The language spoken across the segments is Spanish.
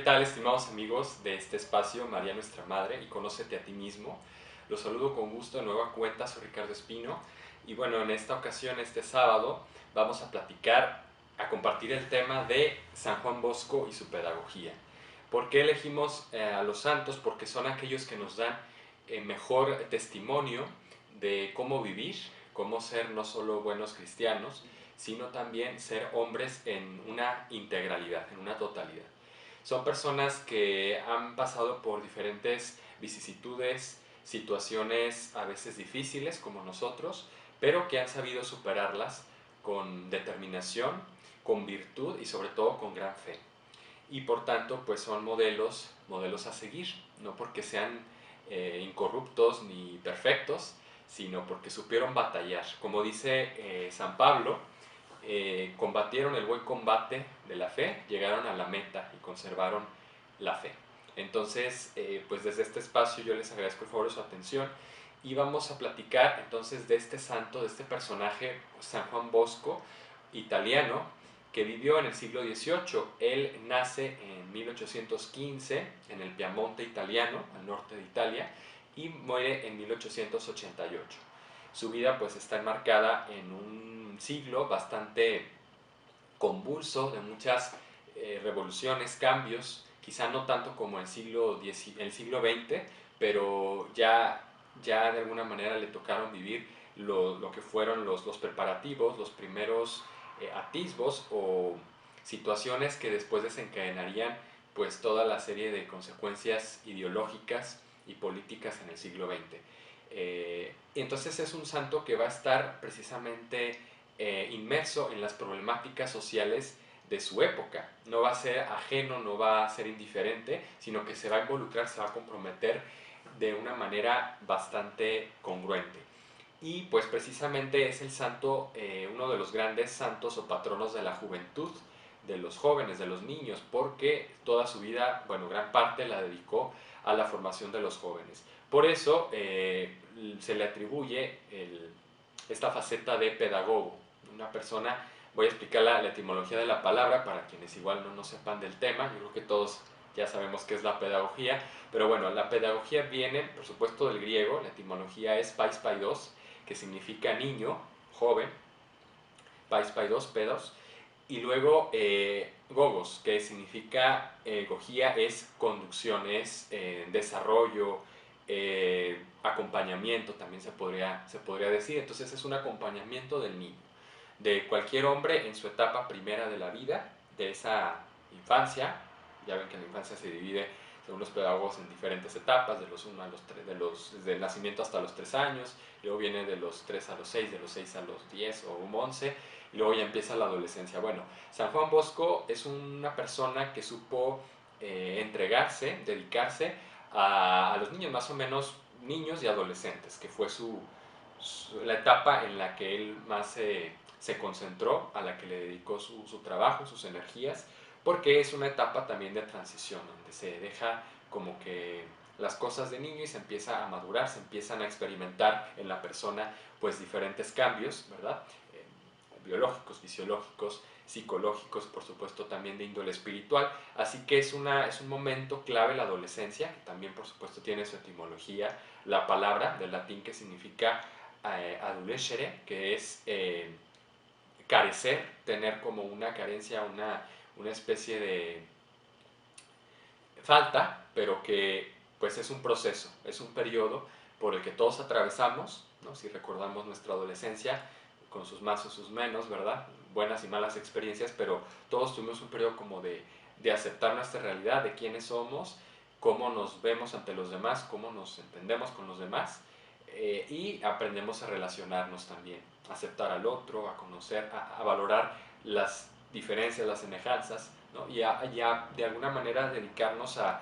tal, estimados amigos de este espacio, María Nuestra Madre y Conócete a ti mismo? Los saludo con gusto de nueva cuenta, soy Ricardo Espino y bueno, en esta ocasión, este sábado, vamos a platicar, a compartir el tema de San Juan Bosco y su pedagogía. ¿Por qué elegimos a los santos? Porque son aquellos que nos dan mejor testimonio de cómo vivir, cómo ser no solo buenos cristianos, sino también ser hombres en una integralidad, en una totalidad. Son personas que han pasado por diferentes vicisitudes, situaciones a veces difíciles como nosotros, pero que han sabido superarlas con determinación, con virtud y sobre todo con gran fe. Y por tanto, pues son modelos a seguir, no porque sean incorruptos ni perfectos, sino porque supieron batallar. Como dice San Pablo, combatieron el buen combate de la fe, llegaron a la meta y conservaron la fe. Entonces, pues desde este espacio yo les agradezco el favor de su atención y vamos a platicar entonces de este santo, de este personaje, San Juan Bosco, italiano, que vivió en el siglo XVIII. Él nace en 1815 en el Piamonte italiano, al norte de Italia, y muere en 1888. Su vida pues está enmarcada en un siglo bastante convulso, de muchas revoluciones, cambios, quizá no tanto como el siglo XX, pero ya de alguna manera le tocaron vivir lo que fueron los preparativos, los primeros atisbos o situaciones que después desencadenarían pues toda la serie de consecuencias ideológicas y políticas en el siglo XX. Entonces es un santo que va a estar precisamente inmerso en las problemáticas sociales de su época. No va a ser ajeno, no va a ser indiferente, sino que se va a involucrar, se va a comprometer de una manera bastante congruente. Y pues precisamente es el santo, uno de los grandes santos o patronos de la juventud, de los jóvenes, de los niños, porque toda su vida, bueno, gran parte la dedicó a la formación de los jóvenes. Por eso se le atribuye esta faceta de pedagogo, una persona, voy a explicar la etimología de la palabra para quienes igual no sepan del tema. Yo creo que todos ya sabemos qué es la pedagogía, pero bueno, la pedagogía viene, por supuesto, del griego. La etimología es pais paidos, que significa niño, joven, pais paidos, pedos, y luego gogos, que significa, gogía es conducción, es desarrollo, acompañamiento también se podría decir. Entonces es un acompañamiento del niño, de cualquier hombre en su etapa primera de la vida, de esa infancia. Ya ven que la infancia se divide, según los pedagogos, en diferentes etapas, de los 1 a los 3, desde el nacimiento hasta los 3 años, luego viene de los 3 a los 6, de los 6 a los 10 o 11, y luego ya empieza la adolescencia. Bueno, San Juan Bosco es una persona que supo entregarse, dedicarse a los niños, más o menos niños y adolescentes, que fue la etapa en la que él más se concentró, a la que le dedicó su trabajo, sus energías, porque es una etapa también de transición, donde se deja como que las cosas de niño y se empieza a madurar, se empiezan a experimentar en la persona pues diferentes cambios, ¿verdad? Biológicos, fisiológicos, psicológicos, por supuesto también de índole espiritual. Así que es un momento clave la adolescencia, que también por supuesto tiene su etimología, la palabra del latín que significa adolescere, que es carecer, tener como una carencia, una especie de falta, pero que pues es un proceso, es un periodo por el que todos atravesamos, ¿no? Si recordamos nuestra adolescencia, con sus más o sus menos, ¿verdad? Buenas y malas experiencias, pero todos tuvimos un periodo como de aceptar nuestra realidad, de quiénes somos, cómo nos vemos ante los demás, cómo nos entendemos con los demás, y aprendemos a relacionarnos también, a aceptar al otro, a conocer, a valorar las diferencias, las semejanzas, ¿no? Y a de alguna manera dedicarnos a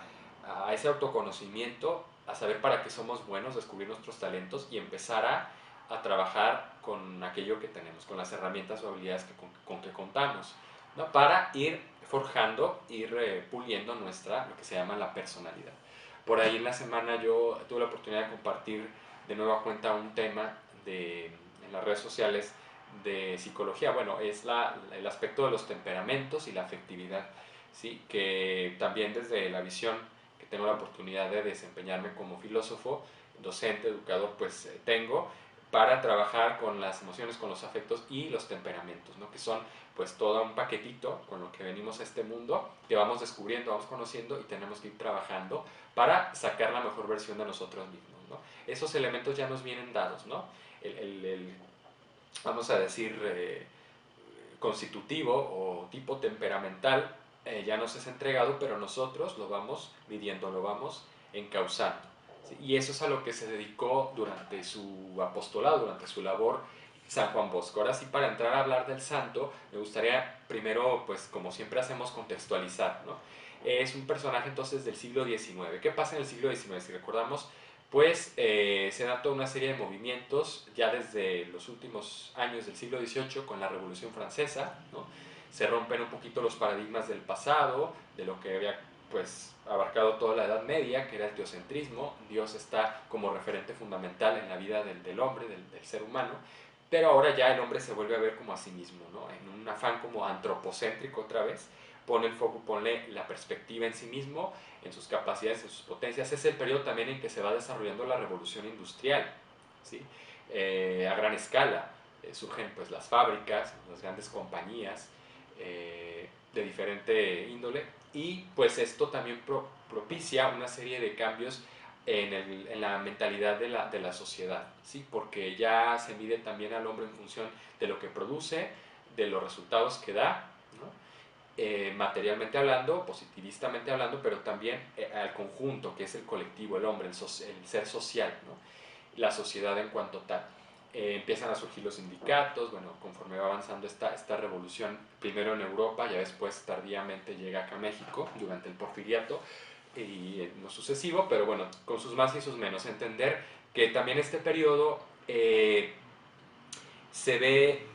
ese autoconocimiento, a saber para qué somos buenos, descubrir nuestros talentos y empezar a trabajar con aquello que tenemos, con las herramientas o habilidades con que contamos, ¿no? Para ir forjando, ir puliendo lo que se llama la personalidad. Por ahí en la semana yo tuve la oportunidad de compartir de nueva cuenta un tema en las redes sociales de psicología. Bueno, es el aspecto de los temperamentos y la afectividad. ¿sí? Que también desde la visión que tengo la oportunidad de desempeñarme como filósofo, docente, educador, pues tengo para trabajar con las emociones, con los afectos y los temperamentos, ¿no? Que son pues todo un paquetito con lo que venimos a este mundo, que vamos descubriendo, vamos conociendo y tenemos que ir trabajando para sacar la mejor versión de nosotros mismos, ¿no? Esos elementos ya nos vienen dados, ¿no? El vamos a decir, constitutivo o tipo temperamental ya nos es entregado, pero nosotros lo vamos midiendo, lo vamos encauzando. ¿Sí? Y eso es a lo que se dedicó durante su apostolado, durante su labor San Juan Bosco. Ahora sí, para entrar a hablar del santo, me gustaría primero, pues como siempre hacemos, contextualizar, ¿no? Es un personaje entonces del siglo XIX. ¿Qué pasa en el siglo XIX? Si recordamos, pues se da toda una serie de movimientos ya desde los últimos años del siglo XVIII con la Revolución Francesa, ¿no? Se rompen un poquito los paradigmas del pasado, de lo que había pues abarcado toda la Edad Media, que era el teocentrismo. Dios está como referente fundamental en la vida del hombre, del ser humano, pero ahora ya el hombre se vuelve a ver como a sí mismo, ¿no? En un afán como antropocéntrico otra vez, pone el foco, pone la perspectiva en sí mismo, en sus capacidades, en sus potencias. Es el periodo también en que se va desarrollando la revolución industrial, ¿sí? A gran escala. Surgen pues las fábricas, las grandes compañías de diferente índole, y pues esto también propicia una serie de cambios en la mentalidad de la sociedad, ¿sí? Porque ya se mide también al hombre en función de lo que produce, de los resultados que da, ¿no? Materialmente hablando, positivistamente hablando, pero también al conjunto, que es el colectivo, el hombre, el ser social, ¿no? La sociedad en cuanto tal. Empiezan a surgir los sindicatos, bueno, conforme va avanzando esta revolución, primero en Europa, ya después tardíamente llega acá a México, durante el porfiriato, y en lo sucesivo, pero bueno, con sus más y sus menos. Entender que también este periodo se ve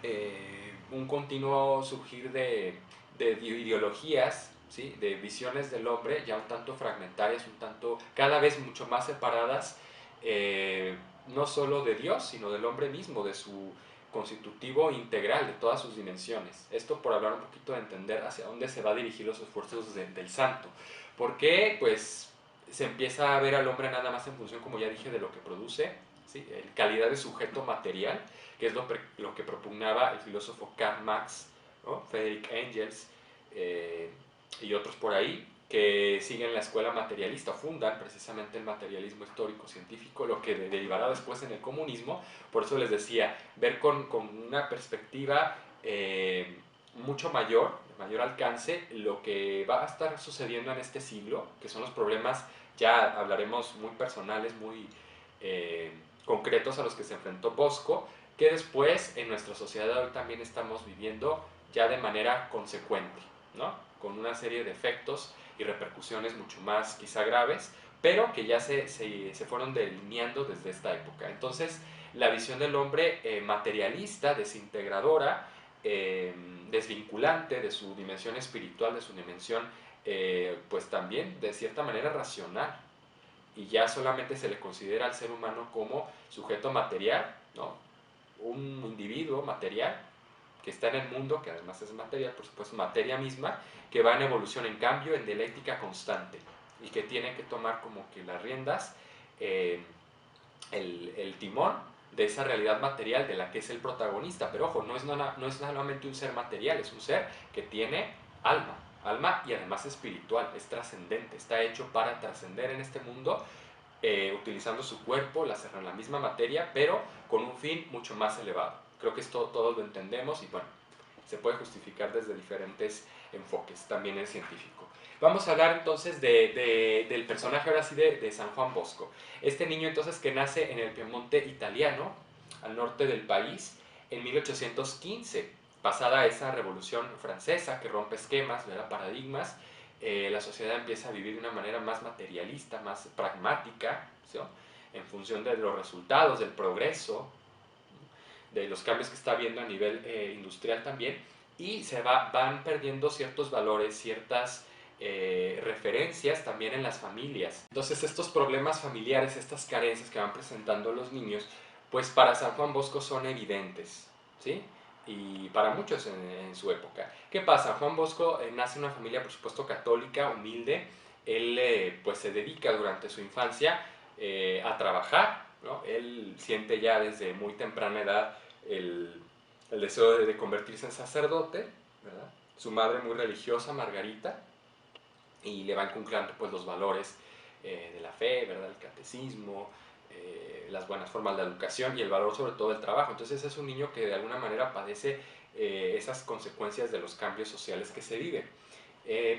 un continuo surgir de ideologías, ¿sí? De visiones del hombre ya un tanto fragmentarias, un tanto cada vez mucho más separadas, no solo de Dios, sino del hombre mismo, de su constitutivo integral, de todas sus dimensiones. Esto por hablar un poquito de entender hacia dónde se va a dirigir los esfuerzos del santo. Porque pues se empieza a ver al hombre nada más en función, como ya dije, de lo que produce, ¿sí? Calidad de sujeto material, que es lo que propugnaba el filósofo Karl Marx, ¿no? Friedrich Engels y otros por ahí, que siguen la escuela materialista, fundan precisamente el materialismo histórico científico, lo que derivará después en el comunismo. Por eso les decía, ver con una perspectiva mucho mayor, de mayor alcance, lo que va a estar sucediendo en este siglo, que son los problemas, ya hablaremos, muy personales, muy concretos a los que se enfrentó Bosco, que después en nuestra sociedad hoy también estamos viviendo ya de manera consecuente, ¿no? Con una serie de efectos y repercusiones mucho más quizá graves, pero que ya se fueron delineando desde esta época. Entonces, la visión del hombre materialista, desintegradora, desvinculante de su dimensión espiritual, de su dimensión, pues también de cierta manera racional, y ya solamente se le considera al ser humano como sujeto material, ¿no? Un individuo material que está en el mundo, que además es material, por supuesto, materia misma, que va en evolución, en cambio, en dialéctica constante, y que tiene que tomar como que las riendas, el timón de esa realidad material de la que es el protagonista. Pero ojo, no es solamente un ser material, es un ser que tiene alma y además espiritual, es trascendente, está hecho para trascender en este mundo, utilizando su cuerpo, la misma materia, pero con un fin mucho más elevado. Creo que esto todos lo entendemos y bueno, se puede justificar desde diferentes enfoques, también el científico. Vamos a hablar entonces del personaje ahora sí de San Juan Bosco. Este niño entonces que nace en el Piemonte italiano, al norte del país, en 1815, pasada esa revolución francesa que rompe esquemas, ¿verdad? Paradigmas, la sociedad empieza a vivir de una manera más materialista, más pragmática, ¿sí? En función de los resultados, del progreso, de los cambios que está habiendo a nivel industrial también, y van perdiendo ciertos valores, ciertas referencias también en las familias. Entonces estos problemas familiares, estas carencias que van presentando los niños, pues para San Juan Bosco son evidentes, ¿sí? y para muchos en su época. ¿Qué pasa? Juan Bosco nace en una familia, por supuesto, católica, humilde. Él pues se dedica durante su infancia a trabajar, ¿no? Él siente ya desde muy temprana edad el deseo de convertirse en sacerdote, ¿verdad? Su madre muy religiosa, Margarita, y le va inculcando pues los valores de la fe, ¿verdad? El catecismo, las buenas formas de educación y el valor sobre todo del trabajo. Entonces es un niño que de alguna manera padece esas consecuencias de los cambios sociales que se viven.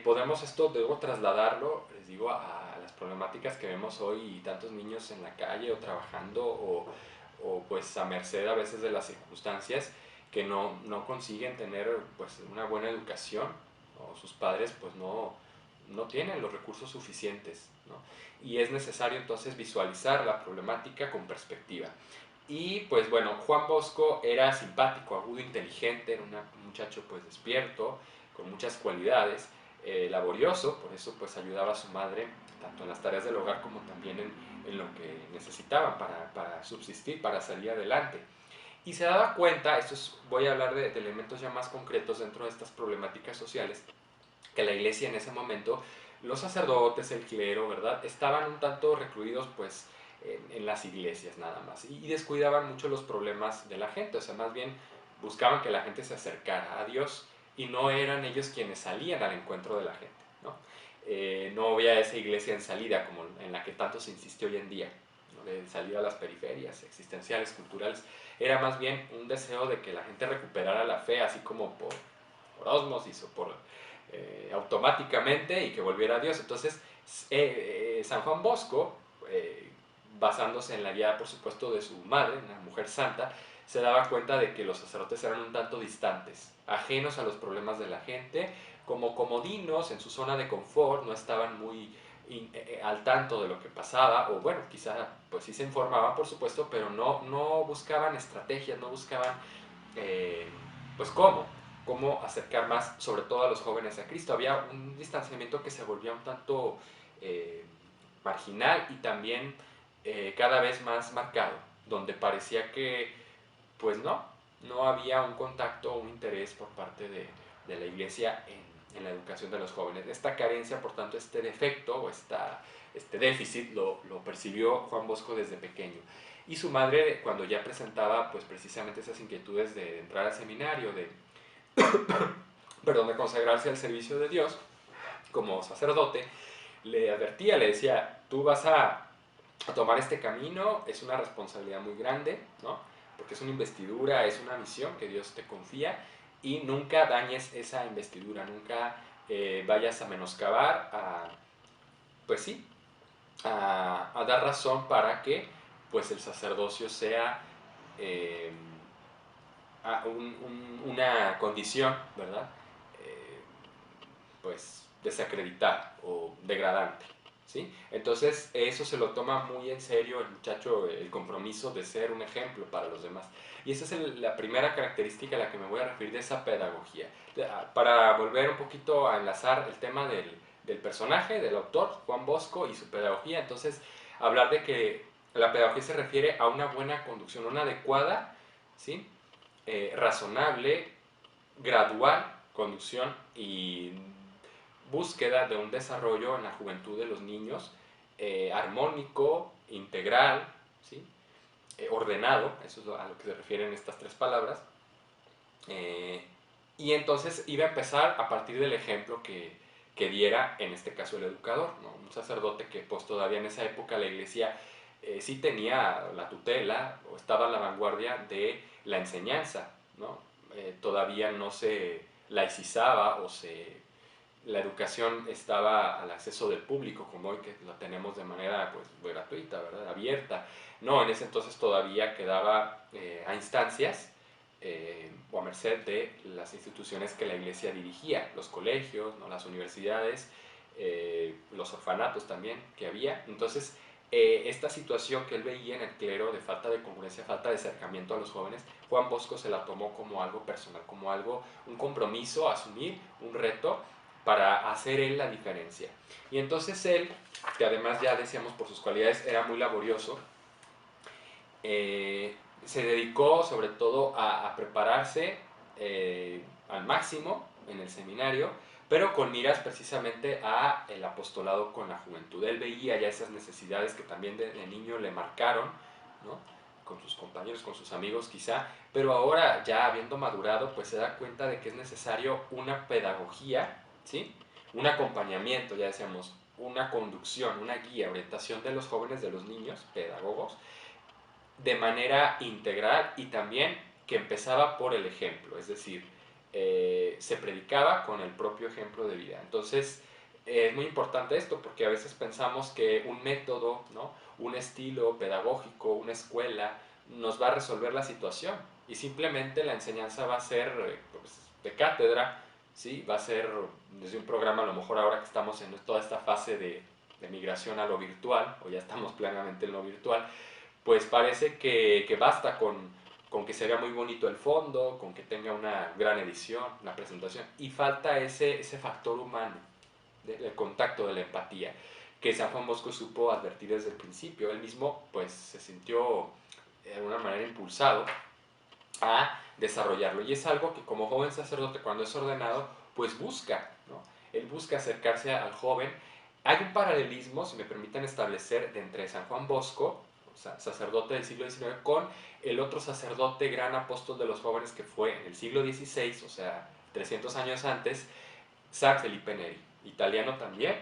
Podemos esto luego trasladarlo, les digo, a las problemáticas que vemos hoy y tantos niños en la calle o trabajando o pues a merced a veces de las circunstancias que no consiguen tener pues una buena educación o sus padres pues no tienen los recursos suficientes, ¿no? Y es necesario entonces visualizar la problemática con perspectiva. Y pues bueno, Juan Bosco era simpático, agudo, inteligente, era un muchacho pues despierto, con muchas cualidades, laborioso, por eso pues ayudaba a su madre tanto en las tareas del hogar como también en lo que necesitaban para subsistir, para salir adelante. Y se daba cuenta, voy a hablar de elementos ya más concretos dentro de estas problemáticas sociales, que la iglesia en ese momento, los sacerdotes, el clero, ¿verdad? Estaban un tanto recluidos pues en las iglesias nada más y descuidaban mucho los problemas de la gente, o sea, más bien buscaban que la gente se acercara a Dios y no eran ellos quienes salían al encuentro de la gente, ¿no? No había esa iglesia en salida como en la que tanto se insiste hoy en día, ¿no? De salir a las periferias existenciales, culturales. Era más bien un deseo de que la gente recuperara la fe, así como por ósmosis o por automáticamente y que volviera a Dios. Entonces, San Juan Bosco, basándose en la guía, por supuesto, de su madre, una mujer santa, se daba cuenta de que los sacerdotes eran un tanto distantes, ajenos a los problemas de la gente, como comodinos en su zona de confort, no estaban muy al tanto de lo que pasaba, o bueno, quizá pues sí se informaban, por supuesto, pero no buscaban estrategias, no buscaban pues cómo acercar más, sobre todo a los jóvenes a Cristo. Había un distanciamiento que se volvía un tanto marginal y también cada vez más marcado, donde parecía que, pues no había un contacto o un interés por parte de la iglesia en la educación de los jóvenes. Esta carencia, por tanto, este defecto o este déficit lo percibió Juan Bosco desde pequeño. Y su madre, cuando ya presentaba pues precisamente esas inquietudes de entrar al seminario, de consagrarse al servicio de Dios como sacerdote, le advertía, le decía, tú vas a tomar este camino, es una responsabilidad muy grande, ¿no? Porque es una investidura, es una misión que Dios te confía y nunca dañes esa investidura, nunca vayas a menoscabar, pues sí, a dar razón para que pues el sacerdocio sea eh, una condición, ¿verdad? Eh, pues desacreditada o degradante, ¿sí? Entonces eso se lo toma muy en serio el muchacho, el compromiso de ser un ejemplo para los demás. Y esa es la primera característica a la que me voy a referir de esa pedagogía. Para volver un poquito a enlazar el tema del personaje, del autor, Juan Bosco, y su pedagogía, entonces hablar de que la pedagogía se refiere a una buena conducción, una adecuada, ¿sí? Razonable, gradual conducción y búsqueda de un desarrollo en la juventud de los niños armónico, integral, ¿sí? Ordenado, eso es a lo que se refieren estas tres palabras. Y entonces iba a empezar a partir del ejemplo que diera, en este caso, el educador, ¿no? Un sacerdote que pues todavía en esa época la iglesia sí tenía la tutela o estaba a la vanguardia de la enseñanza, ¿no? Todavía no se laicizaba la educación estaba al acceso del público, como hoy que la tenemos de manera pues, gratuita, ¿verdad? Abierta. No, en ese entonces todavía quedaba a instancias o a merced de las instituciones que la iglesia dirigía, los colegios, ¿no? Las universidades, los orfanatos también que había. Entonces, esta situación que él veía en el clero de falta de congruencia, falta de acercamiento a los jóvenes, Juan Bosco se la tomó como algo personal, como algo, un compromiso, asumir un reto para hacer él la diferencia. Y entonces él, que además ya decíamos por sus cualidades era muy laborioso, se dedicó sobre todo a prepararse al máximo en el seminario, pero con miras precisamente a el apostolado con la juventud. Él veía ya esas necesidades que también de niño le marcaron, ¿no? Con sus compañeros, con sus amigos quizá, pero ahora ya habiendo madurado, pues se da cuenta de que es necesario una pedagogía, ¿sí? Un acompañamiento, ya decíamos, una conducción, una guía, orientación de los jóvenes, de los niños, pedagogos, de manera integral y también que empezaba por el ejemplo, es decir, se predicaba con el propio ejemplo de vida. Entonces, es muy importante esto porque a veces pensamos que un método, ¿no? Un estilo pedagógico, una escuela, nos va a resolver la situación y simplemente la enseñanza va a ser pues, de cátedra, ¿sí? Va a ser desde un programa, a lo mejor ahora que estamos en toda esta fase de migración a lo virtual, o ya estamos plenamente en lo virtual, pues parece que basta con que se vea muy bonito el fondo, con que tenga una gran edición, una presentación, y falta ese factor humano, del contacto, de la empatía, que San Juan Bosco supo advertir desde el principio. Él mismo pues se sintió de alguna manera impulsado a desarrollarlo, y es algo que como joven sacerdote, cuando es ordenado, pues busca, ¿no? Él busca acercarse al joven. Hay un paralelismo, si me permiten establecer, de entre San Juan Bosco, sacerdote del siglo XIX, con el otro sacerdote gran apóstol de los jóvenes que fue en el siglo XVI, o sea, 300 años antes, San Felipe Neri, italiano también.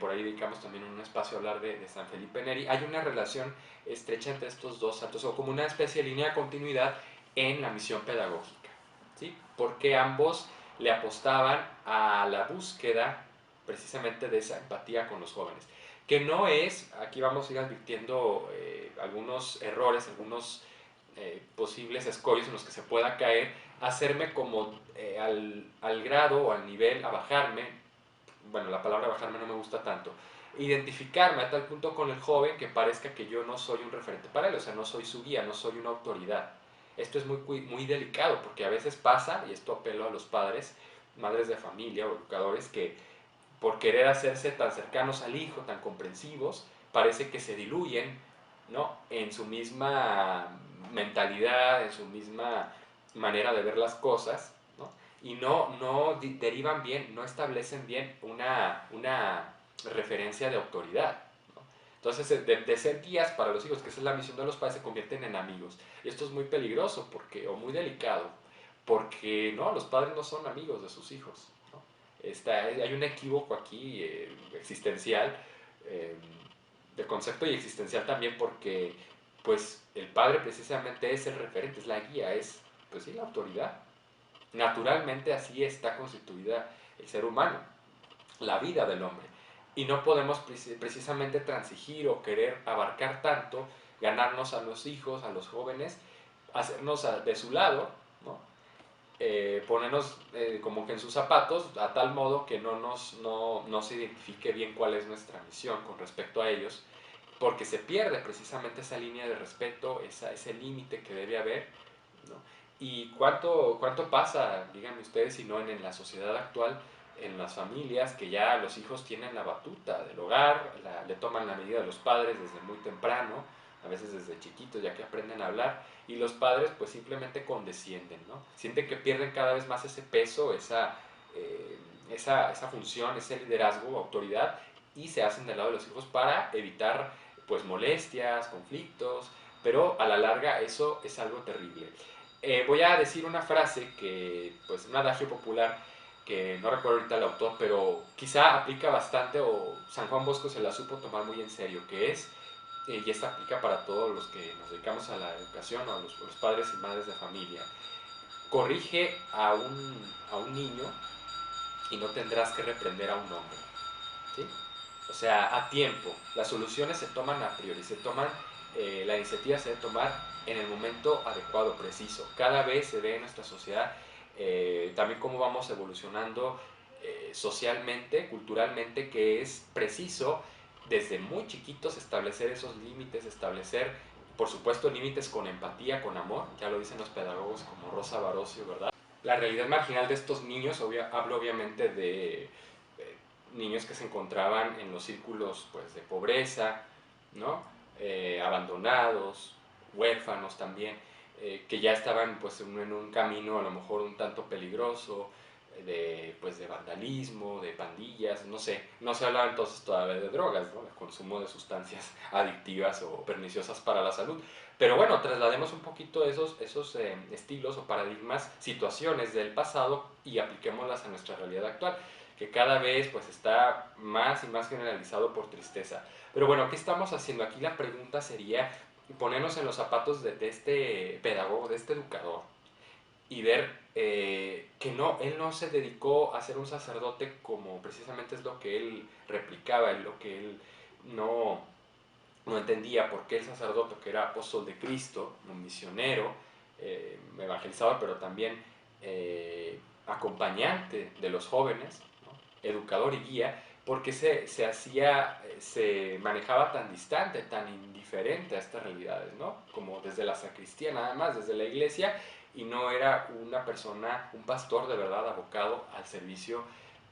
Por ahí dedicamos también un espacio a hablar de San Felipe Neri. Hay una relación estrecha entre estos dos santos, o como una especie de línea de continuidad en la misión pedagógica, ¿sí? Porque ambos le apostaban a la búsqueda precisamente de esa empatía con los jóvenes, que no es, aquí vamos a ir advirtiendo algunos errores, algunos posibles escollos en los que se pueda caer, hacerme como al grado o al nivel, a bajarme, bueno, la palabra bajarme no me gusta tanto, identificarme a tal punto con el joven que parezca que yo no soy un referente para él, o sea, no soy su guía, no soy una autoridad. Esto es muy delicado porque a veces pasa, y esto apelo a los padres, madres de familia o educadores, que por querer hacerse tan cercanos al hijo, tan comprensivos, parece que se diluyen, ¿no? En su misma mentalidad, en su misma manera de ver las cosas, ¿no? Y no derivan bien, no establecen bien una referencia de autoridad, ¿no? Entonces, de ser guías para los hijos, que esa es la misión de los padres, se convierten en amigos. Y esto es muy peligroso porque, o muy delicado, porque no, los padres no son amigos de sus hijos, ¿no? Hay un equívoco aquí existencial, eh, de concepto, y existencial también, porque pues el padre precisamente es el referente, es la guía, es pues sí, la autoridad. Naturalmente así está constituida el ser humano, la vida del hombre. Y no podemos precisamente transigir o querer abarcar tanto, ganarnos a los hijos, a los jóvenes, hacernos de su lado, ¿no? Ponernos como que en sus zapatos, a tal modo que no se identifique bien cuál es nuestra misión con respecto a ellos, porque se pierde precisamente esa línea de respeto, ese límite que debe haber, ¿no? ¿Y cuánto pasa, díganme ustedes, si no en la sociedad actual, en las familias, que ya los hijos tienen la batuta del hogar, le toman la medida a los padres desde muy temprano, a veces desde chiquitos, ya que aprenden a hablar, y los padres pues simplemente condescienden, ¿no? Sienten que pierden cada vez más ese peso, eh, esa función, ese liderazgo, autoridad, y se hacen del lado de los hijos para evitar pues molestias, conflictos, pero a la larga eso es algo terrible. Voy a decir una frase que, pues un adagio popular, que no recuerdo ahorita el autor, pero quizá aplica bastante, o San Juan Bosco se la supo tomar muy en serio, que es, y esta aplica para todos los que nos dedicamos a la educación, o a los padres y madres de familia: corrige a un niño y no tendrás que reprender a un hombre, ¿sí? O sea, a tiempo. Las soluciones se toman a priori, la iniciativa se debe tomar en el momento adecuado, preciso. Cada vez se ve en nuestra sociedad también cómo vamos evolucionando socialmente, culturalmente, que es preciso desde muy chiquitos establecer esos límites, establecer, por supuesto, límites con empatía, con amor, ya lo dicen los pedagogos como Rosa Barocio, ¿verdad? La realidad marginal de estos niños, hablo obviamente de niños que se encontraban en los círculos pues, de pobreza, ¿no? Abandonados, huérfanos también. que ya estaban pues en un camino a lo mejor un tanto peligroso, pues de vandalismo, de pandillas, no sé, no se hablaba entonces todavía de drogas, ¿no? El consumo de sustancias adictivas o perniciosas para la salud. Pero bueno, traslademos un poquito esos estilos o paradigmas, situaciones del pasado y apliquémoslas a nuestra realidad actual, que cada vez pues está más y más generalizado por tristeza. Pero bueno, ¿qué estamos haciendo? Aquí la pregunta sería ponernos en los zapatos de este pedagogo, de este educador, y ver que no, él no se dedicó a ser un sacerdote como precisamente es lo que él replicaba, lo que él no, no entendía, por qué el sacerdote, que era apóstol de Cristo, un misionero, evangelizador, pero también acompañante de los jóvenes, ¿no? Educador y guía, porque se manejaba tan distante, tan indiferente a estas realidades, ¿no? Como desde la sacristía nada más, desde la iglesia, y no era una persona, un pastor de verdad abocado al servicio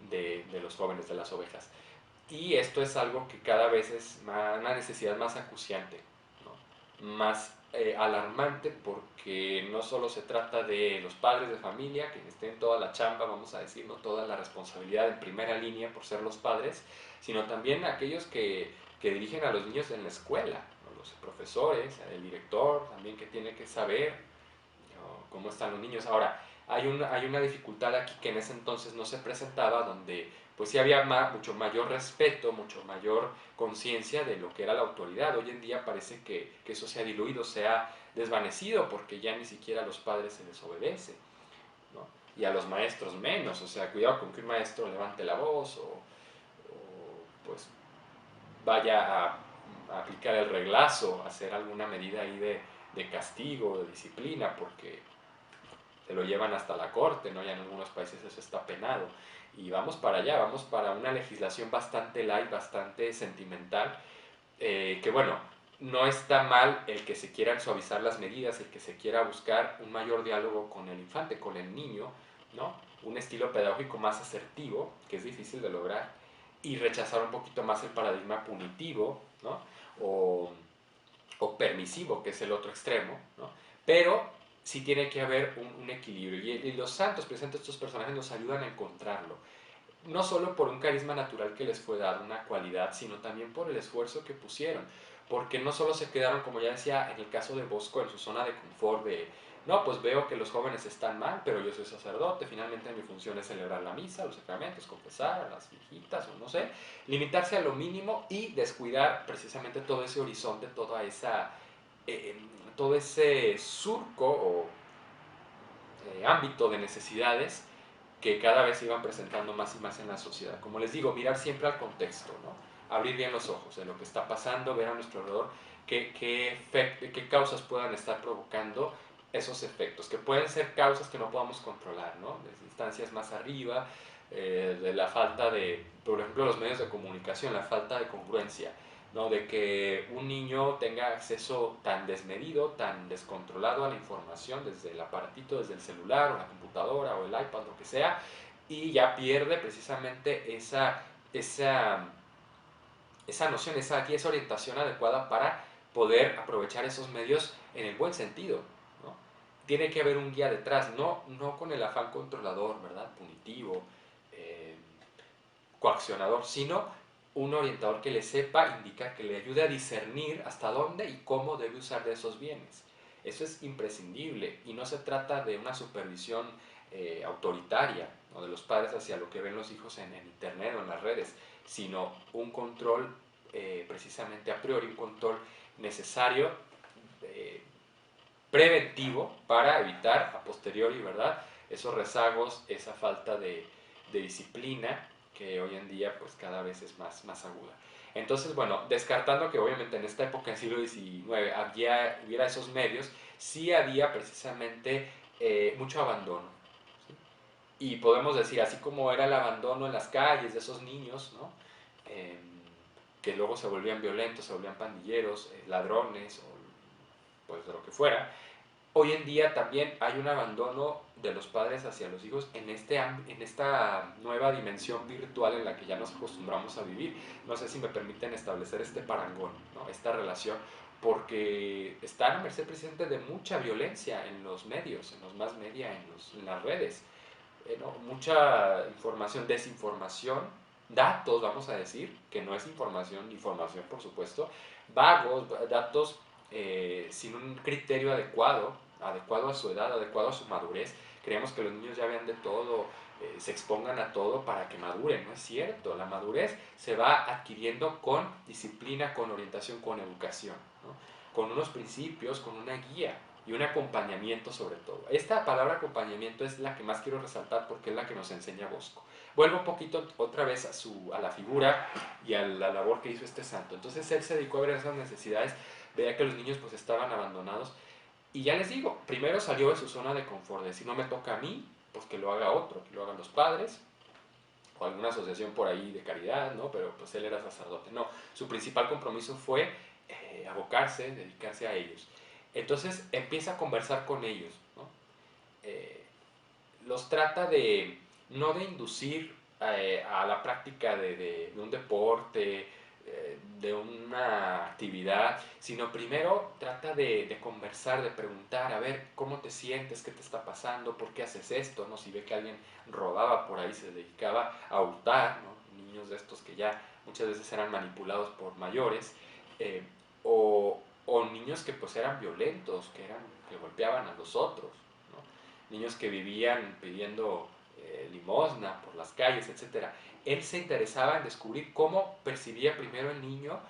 de los jóvenes, de las ovejas. Y esto es algo que cada vez es una necesidad más acuciante, ¿no? Más alarmante, porque no solo se trata de los padres de familia, que estén toda la chamba, vamos a decirlo, toda la responsabilidad en primera línea por ser los padres, sino también aquellos que dirigen a los niños en la escuela, ¿no? Los profesores, el director también, que tiene que saber, ¿no?, cómo están los niños. Ahora, hay una dificultad aquí que en ese entonces no se presentaba, donde pues sí había mucho mayor respeto, mucho mayor conciencia de lo que era la autoridad. Hoy en día parece que eso se ha diluido, se ha desvanecido, porque ya ni siquiera a los padres se les obedece, ¿no? Y a los maestros menos. O sea, cuidado con que un maestro levante la voz o pues vaya a aplicar el reglazo, hacer alguna medida ahí de castigo, de disciplina, porque se lo llevan hasta la corte, ¿no? Ya en algunos países eso está penado. Y vamos para allá, vamos para una legislación bastante light, bastante sentimental, que bueno, no está mal el que se quieran suavizar las medidas, el que se quiera buscar un mayor diálogo con el infante, con el niño, ¿no? Un estilo pedagógico más asertivo, que es difícil de lograr, y rechazar un poquito más el paradigma punitivo, ¿no? O, o permisivo, que es el otro extremo, ¿no? Pero sí tiene que haber un equilibrio, y los santos, precisamente estos personajes, nos ayudan a encontrarlo, no solo por un carisma natural que les fue dado, una cualidad, sino también por el esfuerzo que pusieron, porque no solo se quedaron, como ya decía, en el caso de Bosco, en su zona de confort de, no, pues veo que los jóvenes están mal, pero yo soy sacerdote, finalmente mi función es celebrar la misa, los sacramentos, confesar a las viejitas, o no sé, limitarse a lo mínimo y descuidar precisamente todo ese horizonte, toda esa, eh, todo ese surco o ámbito de necesidades que cada vez se iban presentando más y más en la sociedad. Como les digo, mirar siempre al contexto, ¿no? Abrir bien los ojos de lo que está pasando, ver a nuestro alrededor qué causas puedan estar provocando esos efectos, que pueden ser causas que no podamos controlar, ¿no? Desde instancias más arriba, de la falta de, por ejemplo, los medios de comunicación, la falta de congruencia, ¿no? De que un niño tenga acceso tan desmedido, tan descontrolado a la información desde el aparatito, desde el celular o la computadora o el iPad, lo que sea, y ya pierde precisamente esa noción, esa orientación adecuada para poder aprovechar esos medios en el buen sentido, ¿no? Tiene que haber un guía detrás, no con el afán controlador, ¿verdad? Punitivo, eh, coaccionador, sino un orientador que le sepa indicar, que le ayude a discernir hasta dónde y cómo debe usar de esos bienes. Eso es imprescindible, y no se trata de una supervisión autoritaria, ¿no?, de los padres hacia lo que ven los hijos en internet o en las redes, sino un control precisamente a priori, un control necesario, eh, preventivo, para evitar a posteriori, ¿verdad?, esos rezagos, esa falta de disciplina que hoy en día pues cada vez es más aguda. Entonces, bueno, descartando que obviamente en esta época, en el siglo XIX, hubiera esos medios, sí había precisamente mucho abandono, ¿sí? Y podemos decir, así como era el abandono en las calles de esos niños, ¿no? Eh, que luego se volvían violentos, se volvían pandilleros, ladrones, o pues de lo que fuera, hoy en día también hay un abandono de los padres hacia los hijos en esta nueva dimensión virtual en la que ya nos acostumbramos a vivir. No sé si me permiten establecer este parangón, ¿no?, esta relación, porque están a merced precisamente de mucha violencia en los medios, en los más media, en las redes. ¿No? Mucha información, desinformación, datos, vamos a decir, que no es información, información por supuesto, vagos, datos sin un criterio adecuado, adecuado a su edad, adecuado a su madurez. Creemos que los niños ya vean de todo, se expongan a todo para que maduren. No es cierto, la madurez se va adquiriendo con disciplina, con orientación, con educación, ¿no? Con unos principios, con una guía y un acompañamiento sobre todo. Esta palabra acompañamiento es la que más quiero resaltar porque es la que nos enseña Bosco. Vuelvo un poquito otra vez a la figura y a la labor que hizo este santo. Entonces él se dedicó a ver esas necesidades, veía que los niños pues estaban abandonados y ya les digo, primero salió de su zona de confort, de si no me toca a mí, pues que lo haga otro, que lo hagan los padres o alguna asociación por ahí de caridad, ¿no? Pero pues él era sacerdote. No, su principal compromiso fue abocarse, dedicarse a ellos. Entonces empieza a conversar con ellos, ¿no? Los trata de, no de inducir a la práctica de un deporte, de una actividad, sino primero trata de conversar, de preguntar, a ver, ¿cómo te sientes? ¿Qué te está pasando? ¿Por qué haces esto? ¿No? Si ve que alguien rodaba por ahí, se dedicaba a hurtar, ¿no? Niños de estos que ya muchas veces eran manipulados por mayores, o niños que pues eran violentos, que golpeaban a los otros, ¿no? Niños que vivían pidiendo limosna por las calles, etc. Él se interesaba en descubrir cómo percibía primero el niño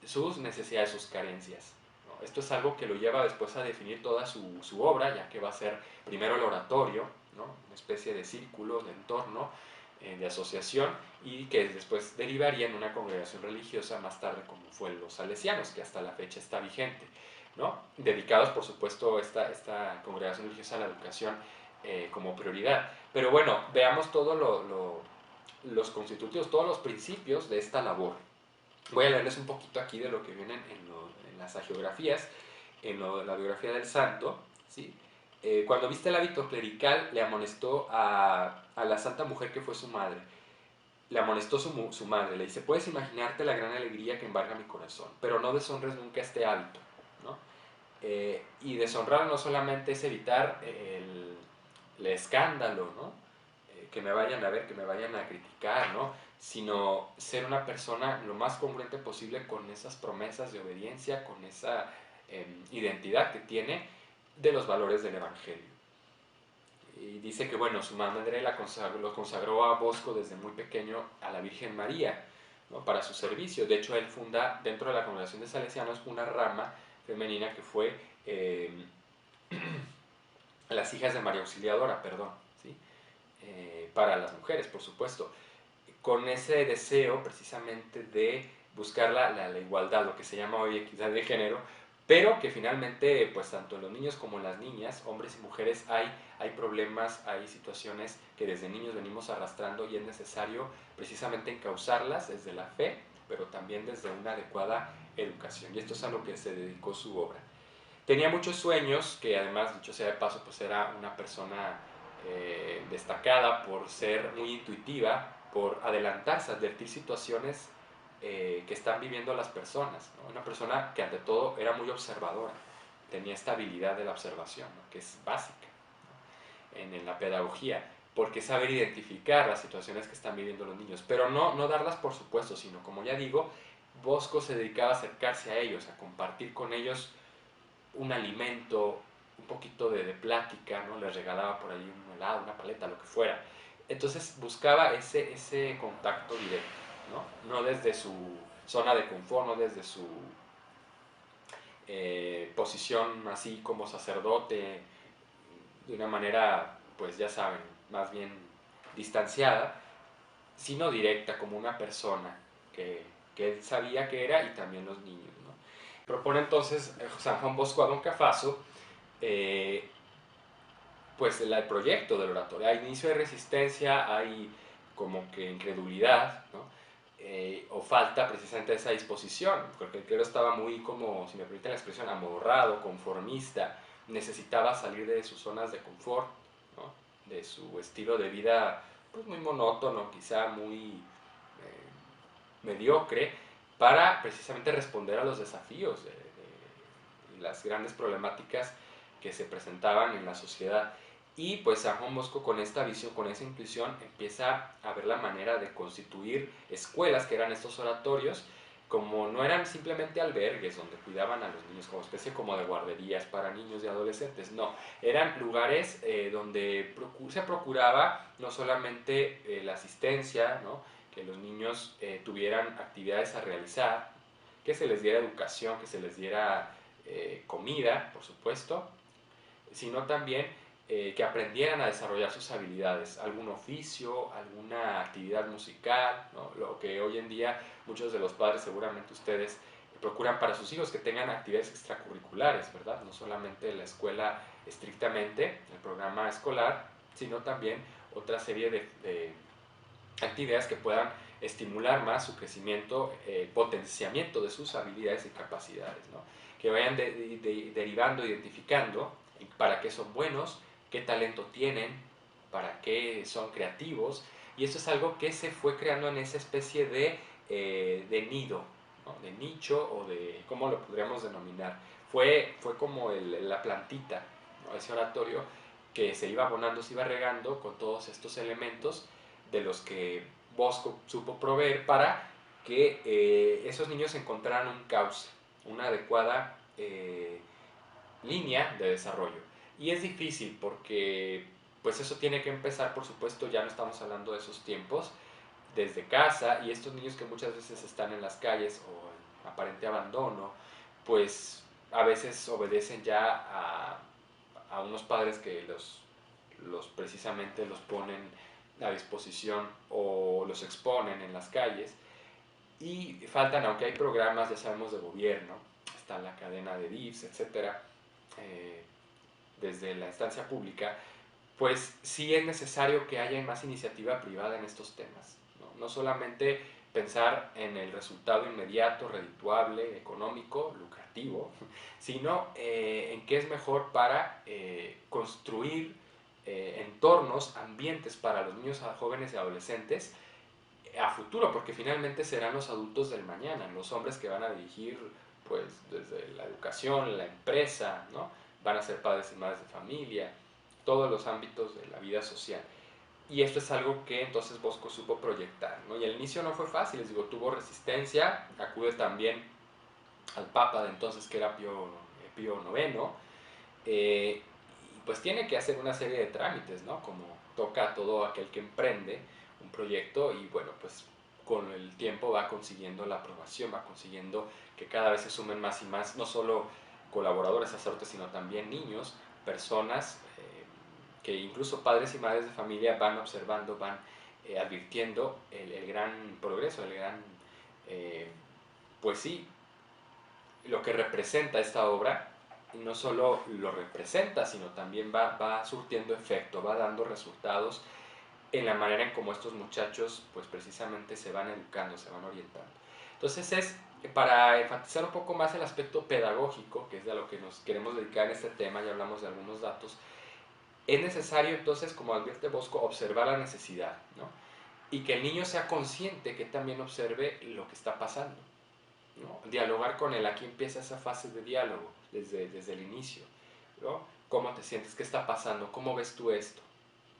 sus necesidades, sus carencias, ¿no? Esto es algo que lo lleva después a definir toda su obra, ya que va a ser primero el oratorio, ¿no? Una especie de círculo, de entorno, de asociación, y que después derivaría en una congregación religiosa más tarde como fue los salesianos, que hasta la fecha está vigente, ¿no? Dedicados por supuesto esta congregación religiosa a la educación como prioridad. Pero bueno, veamos todos los constitutivos, todos los principios de esta labor. Voy a leerles un poquito aquí de lo que viene en las hagiografías, la biografía del santo, ¿sí? Cuando viste el hábito clerical, le amonestó a la santa mujer que fue su madre. Le amonestó su madre, le dice, puedes imaginarte la gran alegría que embarga mi corazón, pero no deshonres nunca este hábito, ¿no? Y deshonrar no solamente es evitar el escándalo, ¿no? Que me vayan a ver, que me vayan a criticar, ¿no? Sino ser una persona lo más congruente posible con esas promesas de obediencia, con esa identidad que tiene de los valores del Evangelio. Y dice que, bueno, su madre lo consagró a Bosco desde muy pequeño a la Virgen María, ¿no? Para su servicio. De hecho, él funda dentro de la congregación de salesianos una rama femenina que fue las hijas de María Auxiliadora, perdón, ¿sí? Para las mujeres, por supuesto, con ese deseo precisamente de buscar la igualdad, lo que se llama hoy equidad de género, pero que finalmente, pues tanto en los niños como en las niñas, hombres y mujeres, hay problemas, hay situaciones que desde niños venimos arrastrando y es necesario precisamente encauzarlas desde la fe, pero también desde una adecuada educación. Y esto es a lo que se dedicó su obra. Tenía muchos sueños, que además, dicho sea de paso, pues era una persona destacada por ser muy intuitiva, por adelantarse, advertir situaciones que están viviendo las personas, ¿no? Una persona que ante todo era muy observadora, tenía esta habilidad de la observación, ¿no? Que es básica, ¿no? En la pedagogía, porque saber identificar las situaciones que están viviendo los niños, pero no darlas por supuesto, sino como ya digo, Bosco se dedicaba a acercarse a ellos, a compartir con ellos un alimento, un poquito de plática, ¿no? Les regalaba por ahí un helado, una paleta, lo que fuera. Entonces buscaba ese contacto directo, ¿no? No desde su zona de confort, no desde su posición así como sacerdote, de una manera, pues ya saben, más bien distanciada, sino directa, como una persona que él sabía que era y también los niños, ¿no? Propone entonces San Juan Bosco a Don Cafaso pues el proyecto del oratorio. Hay inicio de resistencia, hay como que incredulidad, ¿no? O falta precisamente esa disposición, porque el clero estaba muy como, si me permiten la expresión, amodorrado, conformista, necesitaba salir de sus zonas de confort, ¿no? De su estilo de vida pues muy monótono, quizá muy mediocre, para precisamente responder a los desafíos las grandes problemáticas que se presentaban en la sociedad. Y pues San Juan Bosco con esta visión, con esa intuición, empieza a ver la manera de constituir escuelas, que eran estos oratorios, como no eran simplemente albergues donde cuidaban a los niños como especie como de guarderías para niños y adolescentes, no, eran lugares donde se procuraba no solamente la asistencia, ¿no? Que los niños tuvieran actividades a realizar, que se les diera educación, que se les diera comida, por supuesto, sino también que aprendieran a desarrollar sus habilidades, algún oficio, alguna actividad musical, ¿no? Lo que hoy en día muchos de los padres, seguramente ustedes, procuran para sus hijos que tengan actividades extracurriculares, ¿verdad? No solamente la escuela estrictamente, el programa escolar, sino también otra serie de actividades que puedan estimular más su crecimiento, potenciamiento de sus habilidades y capacidades, ¿no? Que vayan derivando, identificando para qué son buenos, qué talento tienen, para qué son creativos, y eso es algo que se fue creando en esa especie de nido, ¿no? De nicho o de, ¿cómo lo podríamos denominar? Fue como la plantita, ¿no? Ese oratorio que se iba abonando, se iba regando con todos estos elementos de los que Bosco supo proveer para que esos niños encontraran un cauce, una adecuada línea de desarrollo. Y es difícil porque pues eso tiene que empezar, por supuesto, ya no estamos hablando de esos tiempos, desde casa, y estos niños que muchas veces están en las calles o en aparente abandono, pues a veces obedecen ya a unos padres que precisamente los ponen a disposición o los exponen en las calles, y faltan, aunque hay programas, ya sabemos, de gobierno, está la cadena de DIFs, etcétera, eh, desde la instancia pública, pues sí es necesario que haya más iniciativa privada en estos temas, ¿no? No solamente pensar en el resultado inmediato, redituable, económico, lucrativo, sino en qué es mejor para construir entornos, ambientes para los niños, jóvenes y adolescentes a futuro, porque finalmente serán los adultos del mañana, los hombres que van a dirigir pues desde la educación, la empresa, ¿no? Van a ser padres y madres de familia, todos los ámbitos de la vida social. Y esto es algo que entonces Bosco supo proyectar, ¿no? Y al inicio no fue fácil, les digo, tuvo resistencia, acude también al Papa de entonces que era Pío IX, y pues tiene que hacer una serie de trámites, ¿no? Como toca a todo aquel que emprende un proyecto, y bueno, pues con el tiempo va consiguiendo la aprobación, va consiguiendo que cada vez se sumen más y más, no solo colaboradores, sacerdotes, sino también niños, personas que incluso padres y madres de familia van observando, van advirtiendo el gran progreso, el gran, pues sí, lo que representa esta obra. Y no solo lo representa, sino también va surtiendo efecto, va dando resultados en la manera en cómo estos muchachos pues precisamente se van educando, se van orientando. Entonces es para enfatizar un poco más el aspecto pedagógico, que es de a lo que nos queremos dedicar en este tema, ya hablamos de algunos datos, es necesario entonces, como advierte Bosco, observar la necesidad, ¿no? Y que el niño sea consciente, que también observe lo que está pasando, ¿no? Dialogar con él, aquí empieza esa fase de diálogo desde el inicio, ¿no? ¿Cómo te sientes? ¿Qué está pasando? ¿Cómo ves tú esto?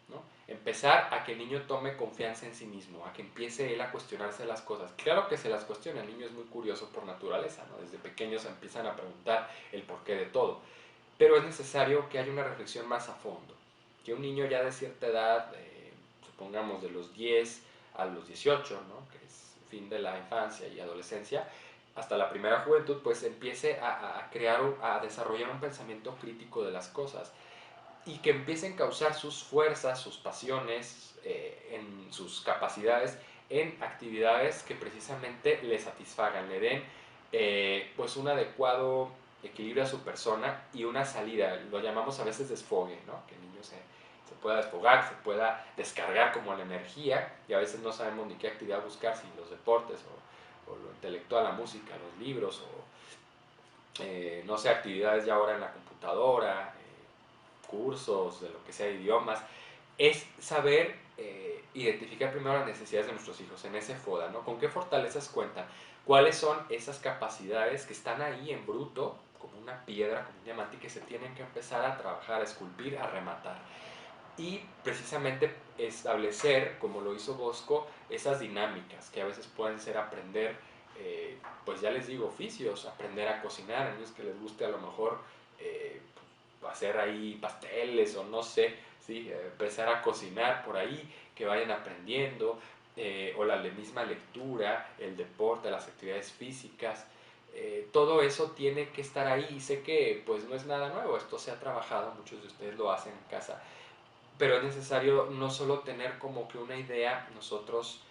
¿No? Empezar a que el niño tome confianza en sí mismo, a que empiece él a cuestionarse las cosas. Claro que se las cuestiona, el niño es muy curioso por naturaleza, ¿no? Desde pequeños empiezan a preguntar el porqué de todo, pero es necesario que haya una reflexión más a fondo, que un niño ya de cierta edad, supongamos de los 10 a los 18, ¿no? Que es fin de la infancia y adolescencia, hasta la primera juventud, pues empiece a crear, a desarrollar un pensamiento crítico de las cosas, y que empiecen a causar sus fuerzas, sus pasiones, en sus capacidades, en actividades que precisamente le satisfagan, le den pues un adecuado equilibrio a su persona y una salida, lo llamamos a veces desfogue, ¿no? Que el niño se pueda desfogar, se pueda descargar como la energía, y a veces no sabemos ni qué actividad buscar, si los deportes o lo intelectual, la música, los libros, o no sé, actividades ya ahora en la computadora, cursos, de lo que sea, idiomas, es saber identificar primero las necesidades de nuestros hijos en ese FODA, ¿no? ¿Con qué fortalezas cuentan? ¿Cuáles son esas capacidades que están ahí en bruto como una piedra, como un diamante, y que se tienen que empezar a trabajar, a esculpir, a rematar. Y precisamente establecer, como lo hizo Bosco, esas dinámicas que a veces pueden ser aprender, pues ya les digo, oficios, aprender a cocinar, a niños que les guste a lo mejor eh, hacer ahí pasteles o no sé, ¿sí? Empezar a cocinar por ahí, que vayan aprendiendo, o la misma lectura, el deporte, las actividades físicas. Todo eso tiene que estar ahí, y sé que pues no es nada nuevo, esto se ha trabajado, muchos de ustedes lo hacen en casa, pero es necesario no solo tener como que una idea nosotros,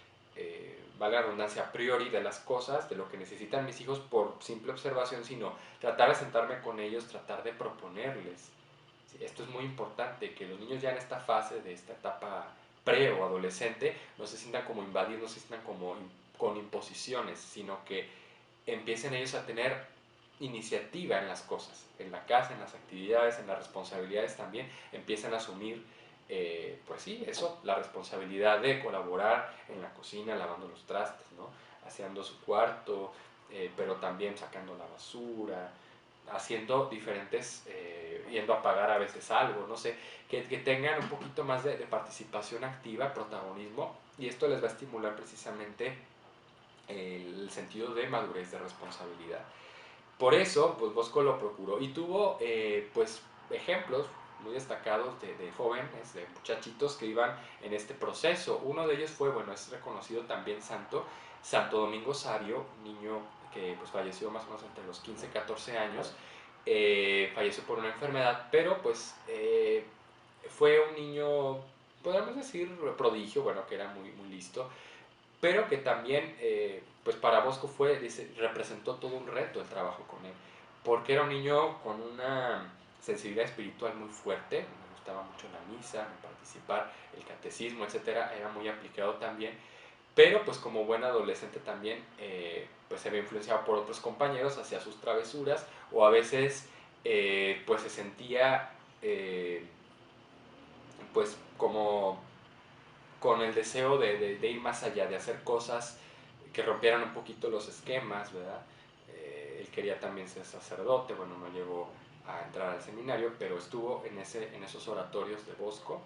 vale la redundancia, a priori de las cosas, de lo que necesitan mis hijos por simple observación, sino tratar de sentarme con ellos, tratar de proponerles. Sí, esto es muy importante, que los niños ya en esta fase, de esta etapa pre o adolescente, no se sientan como invadidos, no se sientan como con imposiciones, sino que empiecen ellos a tener iniciativa en las cosas, en la casa, en las actividades, en las responsabilidades también, empiezan a asumir, pues sí, eso, la responsabilidad de colaborar en la cocina, lavando los trastes, ¿no? Haciendo su cuarto, pero también sacando la basura, haciendo diferentes, yendo a pagar a veces algo, no sé, que tengan un poquito más de participación activa, protagonismo, y esto les va a estimular precisamente el sentido de madurez, de responsabilidad. Por eso, pues Bosco lo procuró y tuvo, pues, ejemplos muy destacados de jóvenes, de muchachitos que iban en este proceso. Uno de ellos fue, bueno, es reconocido también santo, Santo Domingo Sabio, un niño que pues falleció más o menos entre los 15 y 14 años, falleció por una enfermedad, pero pues fue un niño, podemos decir, prodigio, bueno, que era muy, muy listo, pero que también, pues para Bosco fue, dice, representó todo un reto el trabajo con él, porque era un niño con una sensibilidad espiritual muy fuerte, me gustaba mucho la misa, participar, el catecismo, etcétera, era muy aplicado también, pero pues como buen adolescente también, pues se ve influenciado por otros compañeros hacia sus travesuras, o a veces, pues se sentía, pues como con el deseo de ir más allá, de hacer cosas que rompieran un poquito los esquemas, ¿verdad? Él quería también ser sacerdote, bueno, no llegó a entrar al seminario, pero estuvo en esos oratorios de Bosco.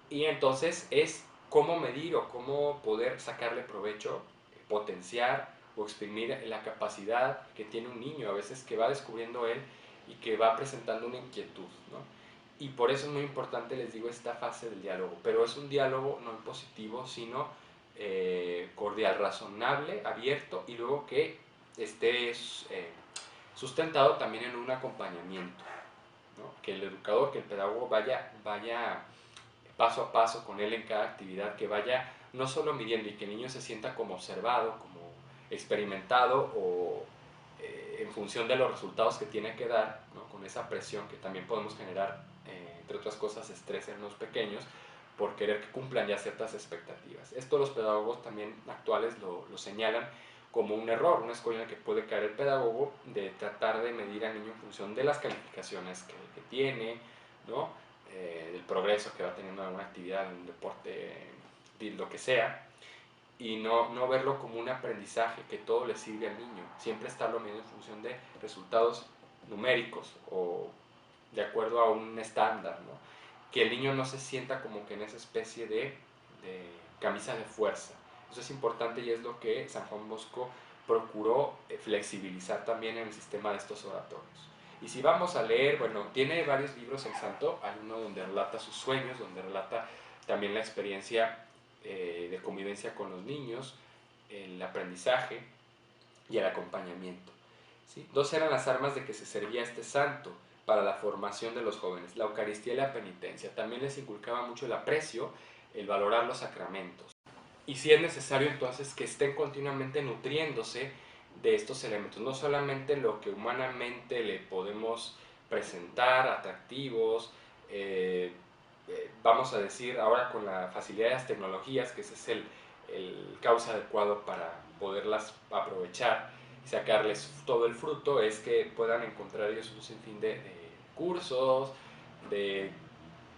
Y entonces es cómo medir o cómo poder sacarle provecho, potenciar o exprimir la capacidad que tiene un niño, a veces que va descubriendo él y que va presentando una inquietud, ¿no? Y por eso es muy importante, les digo, esta fase del diálogo, pero es un diálogo no impositivo, sino cordial, razonable, abierto, y luego que esté sustentado también en un acompañamiento, ¿no? Que el educador, que el pedagogo vaya paso a paso con él en cada actividad, que vaya no solo midiendo y que el niño se sienta como observado, como experimentado o en función de los resultados que tiene que dar, ¿no? Con esa presión que también podemos generar, entre otras cosas, estrés en los pequeños por querer que cumplan ya ciertas expectativas. Esto los pedagogos también actuales lo señalan como un error, una escuela en la que puede caer el pedagogo de tratar de medir al niño en función de las calificaciones que tiene, ¿no? Del progreso que va teniendo en alguna actividad, en un deporte, lo que sea, y no verlo como un aprendizaje que todo le sirve al niño, siempre estarlo midiendo en función de resultados numéricos o de acuerdo a un estándar, ¿no? Que el niño no se sienta como que en esa especie de camisa de fuerza. Eso es importante y es lo que San Juan Bosco procuró flexibilizar también en el sistema de estos oratorios. Y si vamos a leer, bueno, tiene varios libros el santo, hay uno donde relata sus sueños, donde relata también la experiencia de convivencia con los niños, el aprendizaje y el acompañamiento, ¿sí? Dos eran las armas de que se servía este santo para la formación de los jóvenes, la Eucaristía y la penitencia. También les inculcaba mucho el aprecio, el valorar los sacramentos. Y si es necesario entonces que estén continuamente nutriéndose de estos elementos, no solamente lo que humanamente le podemos presentar, atractivos, vamos a decir ahora con la facilidad de las tecnologías, que ese es el cauce adecuado para poderlas aprovechar y sacarles todo el fruto, es que puedan encontrar ellos un sinfín de cursos, de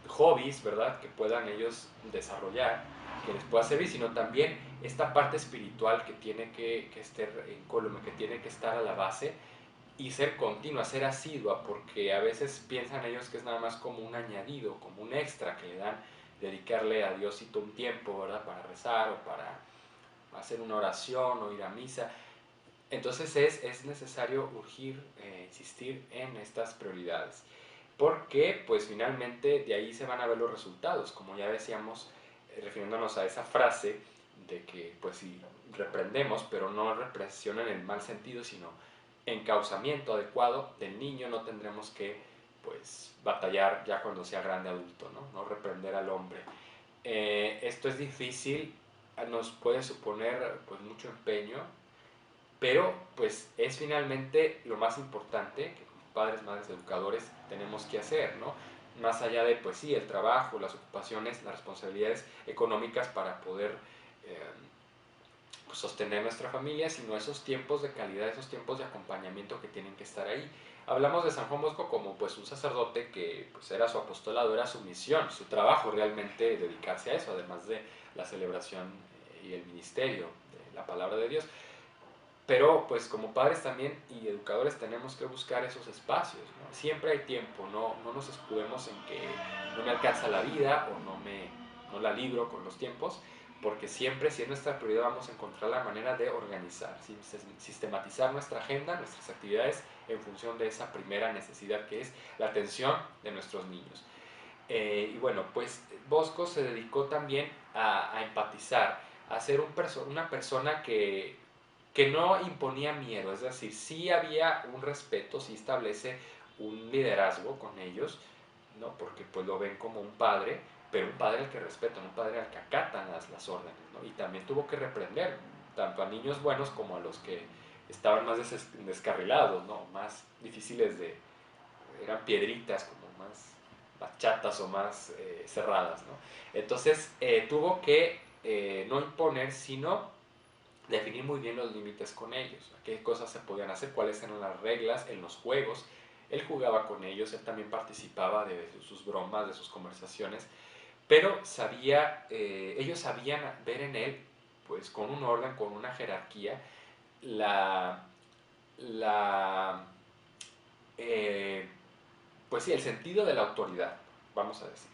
hobbies, ¿verdad? Que puedan ellos desarrollar, que les pueda servir, sino también esta parte espiritual que tiene que estar incólume, que tiene que estar a la base, y ser continua, ser asidua, porque a veces piensan ellos que es nada más como un añadido, como un extra que le dan, dedicarle a Diosito un tiempo, ¿verdad? Para rezar o para hacer una oración o ir a misa. Entonces es necesario urgir, insistir en estas prioridades, porque pues finalmente de ahí se van a ver los resultados, como ya decíamos, refiriéndonos a esa frase de que pues si reprendemos, pero no represión en el mal sentido, sino encauzamiento adecuado del niño, no tendremos que pues batallar ya cuando sea grande adulto, no reprender al hombre. Esto es difícil, nos puede suponer pues mucho empeño, pero pues es finalmente lo más importante que como padres, madres, educadores tenemos que hacer, ¿no? Más allá de, pues sí, el trabajo, las ocupaciones, las responsabilidades económicas para poder eh, pues, sostener nuestra familia, sino esos tiempos de calidad, esos tiempos de acompañamiento que tienen que estar ahí. Hablamos de San Juan Bosco como pues un sacerdote que pues era su apostolado, era su misión, su trabajo realmente dedicarse a eso, además de la celebración y el ministerio de la palabra de Dios. Pero pues como padres también y educadores tenemos que buscar esos espacios, ¿no? Siempre hay tiempo, no nos escudemos en que no me alcanza la vida o no la libro con los tiempos, porque siempre si es nuestra prioridad vamos a encontrar la manera de organizar, sistematizar nuestra agenda, nuestras actividades en función de esa primera necesidad que es la atención de nuestros niños. Y bueno, pues Bosco se dedicó también a empatizar, a ser una persona que no imponía miedo, es decir, sí había un respeto, sí establece un liderazgo con ellos, ¿no? Porque pues lo ven como un padre, pero un padre al que respetan, un padre al que acatan las órdenes, ¿no? Y también tuvo que reprender tanto a niños buenos como a los que estaban más descarrilados, ¿no? Más difíciles eran piedritas, como más chatas o más cerradas, ¿no? Entonces tuvo que no imponer, sino definir muy bien los límites con ellos, qué cosas se podían hacer, cuáles eran las reglas en los juegos. Él jugaba con ellos, él también participaba de sus bromas, de sus conversaciones, pero ellos sabían ver en él, pues con un orden, con una jerarquía, la, la pues sí, el sentido de la autoridad, vamos a decir.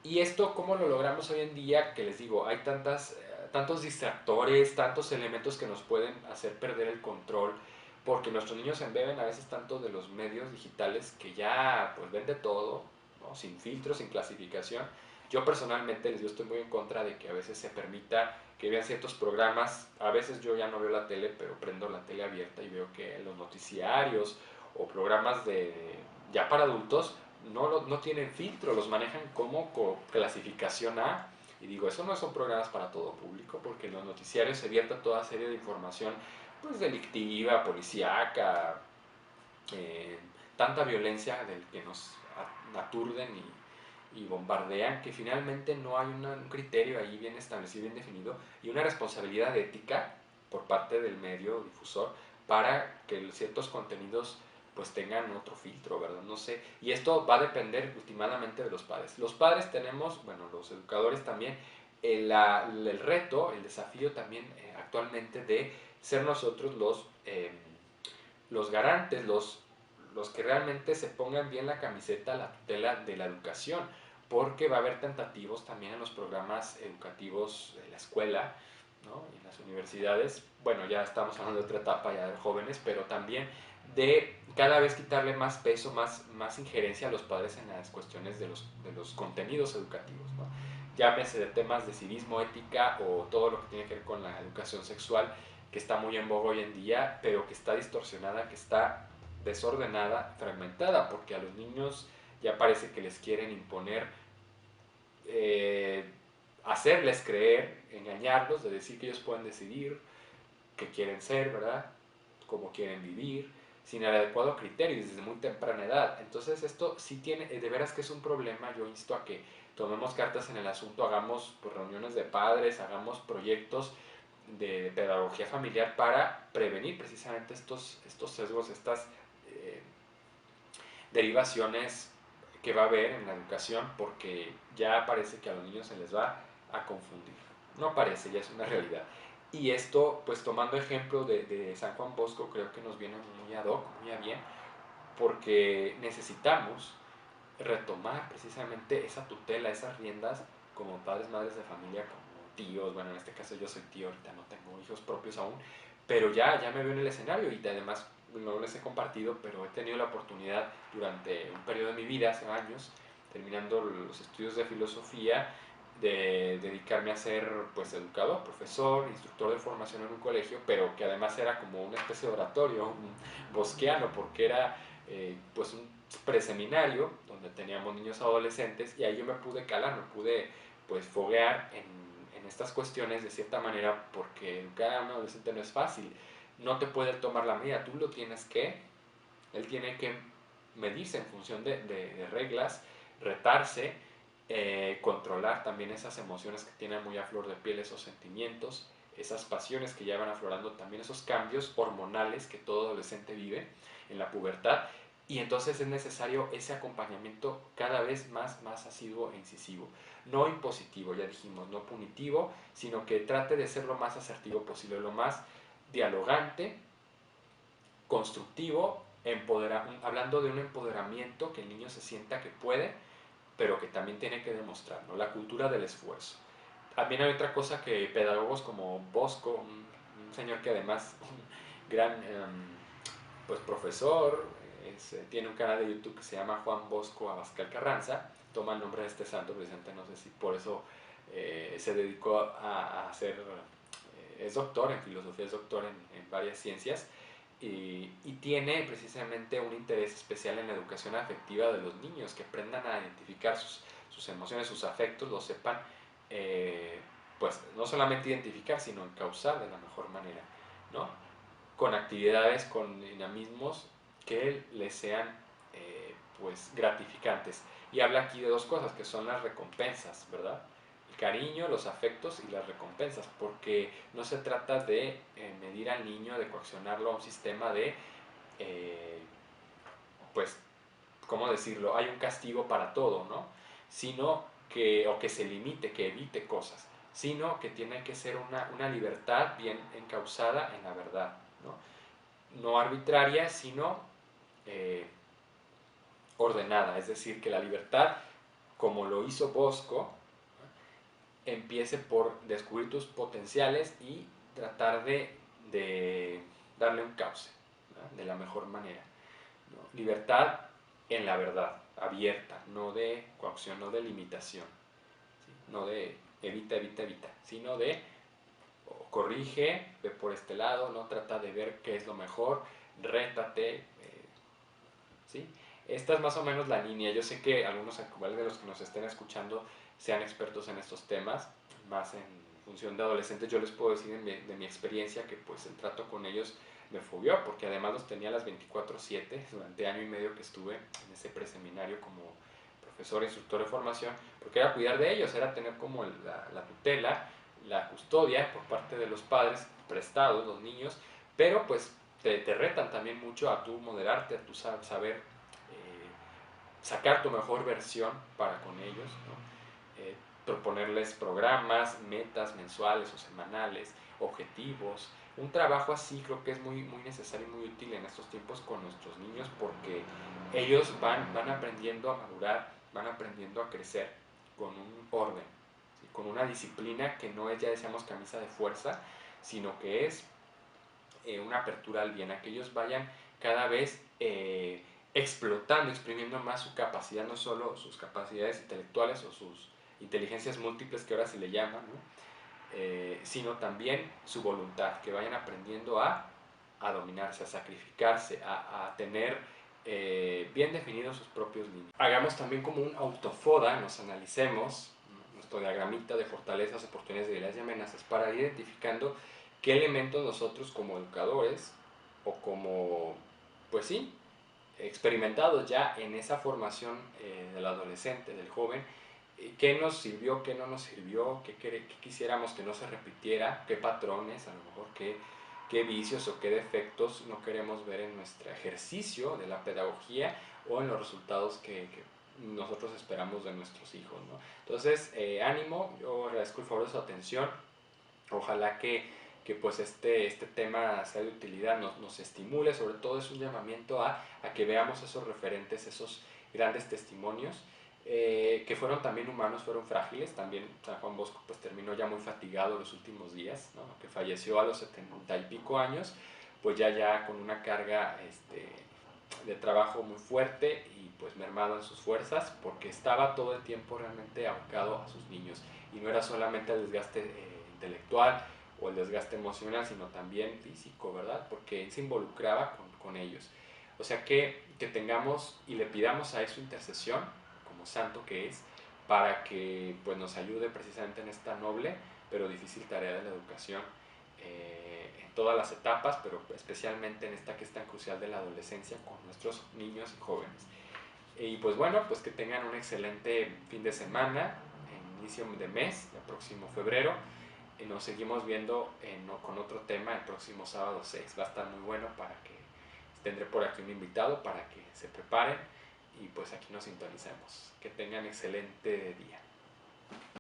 Y esto, ¿cómo lo logramos hoy en día? Que les digo, hay tantos distractores, tantos elementos que nos pueden hacer perder el control, porque nuestros niños se embeben a veces tanto de los medios digitales que ya pues ven de todo, ¿no? Sin filtro, sin clasificación. Yo personalmente les digo, estoy muy en contra de que a veces se permita que vean ciertos programas. A veces yo ya no veo la tele, pero prendo la tele abierta y veo que los noticiarios o programas ya para adultos no tienen filtro, los manejan como clasificación A. Y digo, eso no son programas para todo público, porque en los noticiarios se vierte toda serie de información pues delictiva, policíaca, eh, tanta violencia del que nos aturden y bombardean, que finalmente no hay un criterio ahí bien establecido, bien definido, y una responsabilidad ética por parte del medio difusor para que ciertos contenidos pues tengan otro filtro, ¿verdad? No sé, y esto va a depender últimamente de los padres. Los padres tenemos, bueno, los educadores también, el reto, el desafío también actualmente de ser nosotros los garantes, los que realmente se pongan bien la camiseta, la tutela de la educación, porque va a haber tentativos también en los programas educativos de la escuela, ¿no? En las universidades. Bueno, ya estamos hablando de otra etapa ya de jóvenes, pero también de cada vez quitarle más peso, más injerencia a los padres en las cuestiones de los contenidos educativos, ¿no? Llámese de temas de civismo, ética o todo lo que tiene que ver con la educación sexual, que está muy en boga hoy en día, pero que está distorsionada, que está desordenada, fragmentada, porque a los niños ya parece que les quieren imponer, eh, hacerles creer, engañarlos, de decir que ellos pueden decidir qué quieren ser, ¿verdad? Cómo quieren vivir, sin el adecuado criterio desde muy temprana edad. Entonces esto sí tiene, de veras que es un problema. Yo insto a que tomemos cartas en el asunto, hagamos pues, reuniones de padres, hagamos proyectos de pedagogía familiar para prevenir precisamente estos sesgos, estas eh, derivaciones que va a haber en la educación, porque ya parece que a los niños se les va a confundir. No parece, ya es una realidad. Y esto, pues tomando ejemplo de San Juan Bosco, creo que nos viene muy ad hoc, muy a bien, porque necesitamos retomar precisamente esa tutela, esas riendas como padres, madres de familia, como tíos. Bueno, en este caso yo soy tío, ahorita no tengo hijos propios aún, pero ya me veo en el escenario y además no les he compartido, pero he tenido la oportunidad durante un periodo de mi vida, hace años, terminando los estudios de filosofía, de dedicarme a ser pues educador, profesor, instructor de formación en un colegio, pero que además era como una especie de oratorio, un bosqueano, porque era pues un preseminario donde teníamos niños adolescentes y ahí yo me pude calar, me pude pues foguear en estas cuestiones de cierta manera, porque educar a un adolescente no es fácil, no te puede tomar la medida, tú lo tienes que, él tiene que medirse en función de reglas, retarse, controlar también esas emociones que tienen muy a flor de piel, esos sentimientos, esas pasiones que ya van aflorando, también esos cambios hormonales que todo adolescente vive en la pubertad. Y entonces es necesario ese acompañamiento cada vez más asiduo e incisivo. No impositivo, ya dijimos, no punitivo, sino que trate de ser lo más asertivo posible, lo más dialogante, constructivo, hablando de un empoderamiento, que el niño se sienta que puede, pero que también tiene que demostrar, ¿no? La cultura del esfuerzo. También hay otra cosa que pedagogos como Bosco, un señor que además un gran pues profesor, tiene un canal de YouTube que se llama Juan Bosco Abascal Carranza, toma el nombre de este santo, precisamente no sé si por eso se dedicó a hacer, es doctor en filosofía, es doctor en varias ciencias, y tiene precisamente un interés especial en la educación afectiva de los niños, que aprendan a identificar sus emociones, sus afectos, lo sepan, pues no solamente identificar, sino encauzar de la mejor manera, ¿no? Con actividades, con dinamismos que les sean pues gratificantes. Y habla aquí de dos cosas, que son las recompensas, ¿verdad? El cariño, los afectos y las recompensas, porque no se trata de medir al niño, de coaccionarlo a un sistema de, eh, pues, ¿cómo decirlo? Hay un castigo para todo, ¿no? Sino que, o que se limite, que evite cosas, sino que tiene que ser una libertad bien encauzada en la verdad, ¿no? No arbitraria, sino eh, ordenada, es decir, que la libertad, como lo hizo Bosco, empiece por descubrir tus potenciales y tratar de darle un cauce, ¿no? De la mejor manera, ¿no? Libertad en la verdad, abierta, no de coacción, no de limitación, ¿sí? No de evita, sino de corrige, ve por este lado, no trata de ver qué es lo mejor, rétate, ¿sí? Esta es más o menos la línea. Yo sé que algunos de los que nos estén escuchando sean expertos en estos temas, más en función de adolescentes. Yo les puedo decir de mi experiencia que pues el trato con ellos me fobió, porque además los tenía a las 24/7 durante año y medio que estuve en ese preseminario como profesor e instructor de formación, porque era cuidar de ellos, era tener como la tutela, la custodia por parte de los padres prestados, los niños, pero pues te retan también mucho a tú moderarte, a tú saber sacar tu mejor versión para con ellos, ¿no? Proponerles programas, metas mensuales o semanales, objetivos. Un trabajo así creo que es muy necesario y muy útil en estos tiempos con nuestros niños, porque ellos van aprendiendo a madurar, van aprendiendo a crecer con un orden, ¿sí? Con una disciplina que no es, ya decíamos, camisa de fuerza, sino que es una apertura al bien, a que ellos vayan cada vez explotando, exprimiendo más su capacidad, no solo sus capacidades intelectuales o sus inteligencias múltiples que ahora se le llaman, ¿no? Sino también su voluntad, que vayan aprendiendo a dominarse, a sacrificarse, a tener bien definidos sus propios límites. Hagamos también como un autofoda, nos analicemos nuestro diagramita de fortalezas, oportunidades, debilidades y amenazas para ir identificando qué elementos nosotros como educadores o como, pues sí, experimentados ya en esa formación del adolescente, del joven, qué nos sirvió, qué no nos sirvió, qué quisiéramos que no se repitiera, qué patrones, a lo mejor qué vicios o qué defectos no queremos ver en nuestro ejercicio de la pedagogía o en los resultados que nosotros esperamos de nuestros hijos, ¿no? Entonces, ánimo, yo agradezco el favor de su atención, ojalá que que pues este tema sea de utilidad, nos estimule, sobre todo es un llamamiento a que veamos esos referentes, esos grandes testimonios, que fueron también humanos, fueron frágiles. También San Juan Bosco pues terminó ya muy fatigado los últimos días, ¿no? Que falleció a los 70 y pico años, pues ya con una carga de trabajo muy fuerte y pues mermado en sus fuerzas, porque estaba todo el tiempo realmente abocado a sus niños, y no era solamente el desgaste intelectual o el desgaste emocional, sino también físico, ¿verdad? Porque él se involucraba con ellos. O sea que tengamos y le pidamos a él su intercesión, como santo que es, para que pues, nos ayude precisamente en esta noble pero difícil tarea de la educación, en todas las etapas, pero especialmente en esta que es tan crucial de la adolescencia con nuestros niños y jóvenes. Y pues bueno, pues que tengan un excelente fin de semana, en inicio de mes, el próximo febrero. Nos seguimos viendo con otro tema el próximo sábado 6. Va a estar muy bueno, para que tendré por aquí un invitado para que se preparen y pues aquí nos sintonicemos. Que tengan excelente día.